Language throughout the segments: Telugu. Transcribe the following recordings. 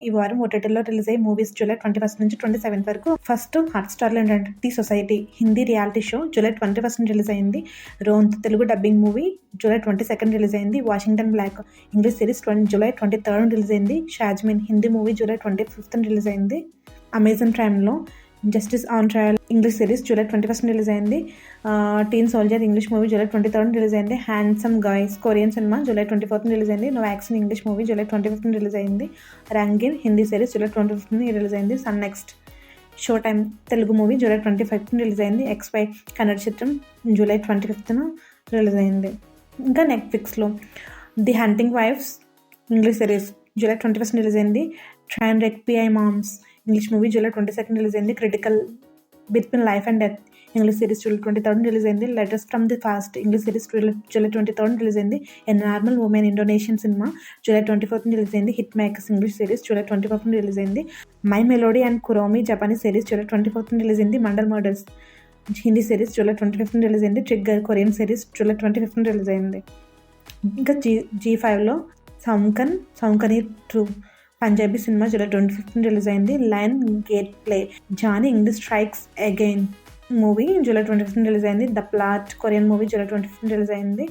ఈ వారం ఓటీటీలో రిలీజ్ అయ్యే మూవీస్ జూలై 21 నుంచి 27 వరకు. ఫస్ట్ హాట్‌స్టార్‌లో ఏంటంటే the society Hindi reality show July 21 release అయింది. Ronth Telugu dubbing movie July 22 release అయింది. Washington black English series July 23 release అయింది. షాజ్మిన్ హిందీ మూవీ జూలై 25 రిలీజ్ అయింది. అమెజాన్ ప్రైమ్‌లో justice on trial English series July 21 release అయింది. Teen soldier English movie July 23 release అయింది. Handsome guys Korean cinema July 24 release అయింది. No action English movie July 25 release అయింది. Rangeen Hindi series July 25 release అయింది. Sun next show time Telugu movie July 25 release అయింది. ఎక్స్పై కన్నడ చిత్రం జూలై 25 రిలీజ్ అయింది. ఇంకా నెట్ఫ్లిక్స్లో the hunting wives English series July 21 release అయింది. Train wreck P I moms English movie July 22 release అయింది. Critical between life and death English series July 23 release అయింది. Letters from the past English series July 23 release అయింది. A normal woman Indonesian cinema July 24 release అయింది. Hit makers English series July 24 release అయింది. My melody and Kuromi Japanese series July 24 release అయింది. Mandal murders Hindi series July 25 release అయింది. Trigger Korean series July 25 release అయింది. ఇంకా G5లో Saunkne 2 Punjabi cinema July 25 release అయింది. Lionsgate play Johnny English strikes again movie July 25 release అయింది. The plot Korean movie July 25 release అయింది.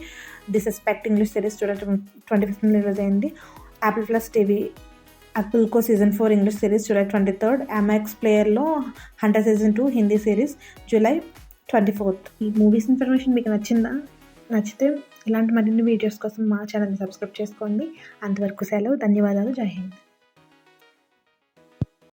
The suspect English series July 25 release అయింది. యాపిల్ ప్లస్ టీవీ అపుల్కో season 4 English series July 23. MX ప్లేయర్లో hunter season 2 Hindi series July 24. ఈ మూవీస్ ఇన్ఫర్మేషన్ మీకు నచ్చితే ఇలాంటి మరిన్ని వీడియోస్ కోసం మా ఛానల్ని సబ్స్క్రైబ్ చేసుకోండి. అంతవరకు సెలవు. ధన్యవాదాలు. జై హింద్.